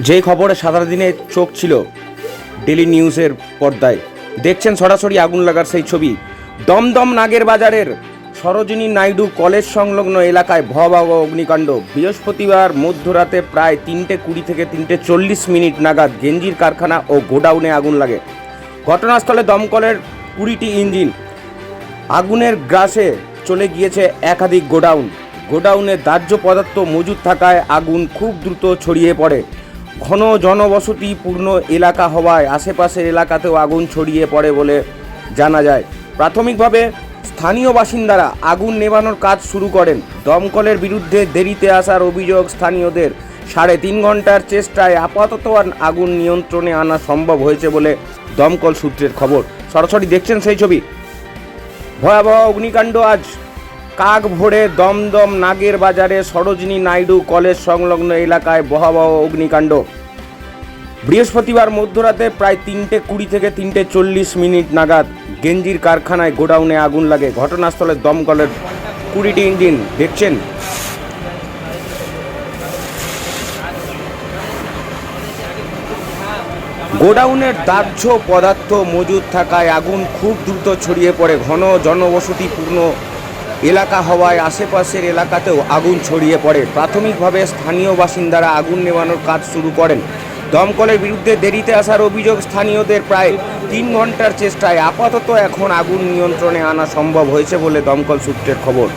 যেই খবরে সারাদিনে চোখ ছিল ডেলি নিউজের পর্দায়, দেখছেন সরাসরি আগুন লাগার সেই ছবি। দমদম নাগের বাজারের সরোজিনী নাইডু কলেজ সংলগ্ন এলাকায় ভয়াবহ অগ্নিকাণ্ড। বৃহস্পতিবার মধ্যরাতে প্রায় 3:20 থেকে 3:40 নাগাদ গেঞ্জির কারখানা ও গোডাউনে আগুন লাগে। ঘটনাস্থলে দমকলের 20টি ইঞ্জিন। আগুনের গ্রাসে চলে গিয়েছে একাধিক গোডাউনে দাহ্য পদার্থ মজুদ থাকায় আগুন খুব দ্রুত ছড়িয়ে পড়ে। ঘন জনবসতিপূর্ণ এলাকা হওয়ায় আশেপাশের এলাকাতেও আগুন ছড়িয়ে পড়ে বলে জানা যায়। প্রাথমিকভাবে স্থানীয় বাসিন্দারা আগুন নেভানোর কাজ শুরু করেন। দমকলের বিরুদ্ধে দেরিতে আসার অভিযোগ স্থানীয়দের। 3.5 ঘন্টার চেষ্টায় আপাতত আগুন নিয়ন্ত্রণে আনা সম্ভব হয়েছে বলে দমকল সূত্রের খবর। সরাসরি দেখছেন সেই ছবি। ভয়াবহ অগ্নিকাণ্ড আজ কাক ভোরে দমদম নাগের বাজারে সরোজিনী নাইডু কলেজ সংলগ্ন এলাকায় ভয়াবহ অগ্নিকাণ্ড। বৃহস্পতিবার মধ্যরাতে প্রায় 3:20 থেকে 3:40 নাগাদ গেঞ্জির কারখানায় গোডাউনে আগুন লাগে। ঘটনাস্থলে দমকলের 20টি ইঞ্জিন। দেখছেন গোডাউনের দাহ্য পদার্থ মজুদ থাকায় আগুন খুব দ্রুত ছড়িয়ে পড়ে। ঘন জনবসতিপূর্ণ এলাকা হওয়ায় আশেপাশের এলাকাতেও আগুন ছড়িয়ে পড়ে। প্রাথমিকভাবে স্থানীয় বাসিন্দারা আগুন নেভানোর কাজ শুরু করেন। দমকলের বিরুদ্ধে দেরিতে আসার অভিযোগ স্থানীয়দের। প্রায় 3 ঘন্টার চেষ্টায় আপাতত এখন আগুন নিয়ন্ত্রণে আনা সম্ভব হয়েছে বলে দমকল সূত্রের খবর।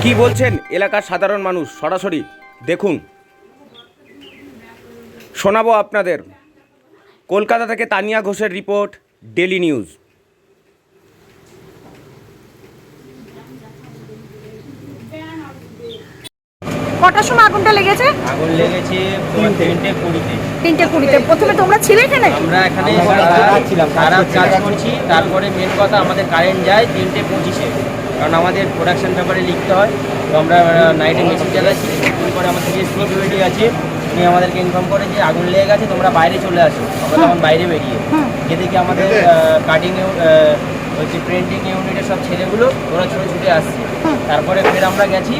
কি বলছেন এলাকার সাধারণ মানুষ সরাসরি দেখুন, শোনাবো আপনাদের। কলকাতা থেকে তানিয়া ঘোষের রিপোর্ট, ডেলি নিউজ। কটার সময় আগুনটা লেগেছে? আগুন লেগেছে তোমার 3:20-তে। 3:20-তে। প্রথমে তোমরা ছিলে এখানে? আমরা এখানে সারা কাজ করছি। তারপরে মেন কথা আমাদের কারেন্ট যায় 3:25-এ, কারণ আমাদের প্রোডাকশন পেপারে লিখতে হয়। তো আমরা নাইটে মেশিন চালাচ্ছি। তারপরে আমাদের যে সিকিউরিটি আছে উনি আমাদেরকে ইনফর্ম করে যে আগুন লেগে গেছে, তোমরা বাইরে চলে আসো। আমরা তখন বাইরে বেরিয়ে যেদিকে আমাদের কাটিং হচ্ছে প্রিন্টিং ইউনিটের সব ছেলেগুলো ওরা ছুটে আসছে। তারপরে ফের আমরা গেছি।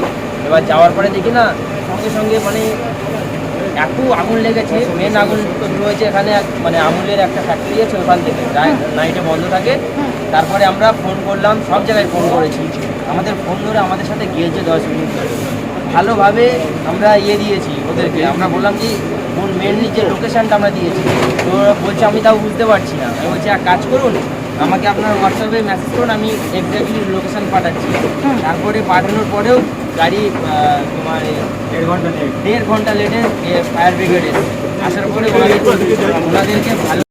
এবার যাওয়ার পরে দেখি না সঙ্গে সঙ্গে মানে এত আগুন লেগেছে। মেন আগুন তো শুরু হয়েছে এখানে, মানে আমুলের একটা ফ্যাক্টরি আছে ওখান থেকে, নাইটে বন্ধ থাকে। তারপরে আমরা ফোন করলাম, সব জায়গায় ফোন করেছি। আমাদের ফোন ধরে আমাদের সাথে গিয়েছে 10 মিনিট ধরে। ভালোভাবে আমরা দিয়েছি ওদেরকে। আমরা বললাম যে কোন মেনলি যে লোকেশানটা আমরা দিয়েছি, তো বলছে আমি তাও বুঝতে পারছি না। আমি বলছি এক কাজ করুন, আমাকে আপনার হোয়াটসঅ্যাপে মেসেজ করুন, আমি এক্স্যাক্টলি লোকেশান পাঠাচ্ছি। তারপরে পাঠানোর পরেও গাড়ি তোমার 1.5 ঘন্টা লেটে ফায়ার ব্রিগেড এসে আসার পরে ওনাদেরকে ভালো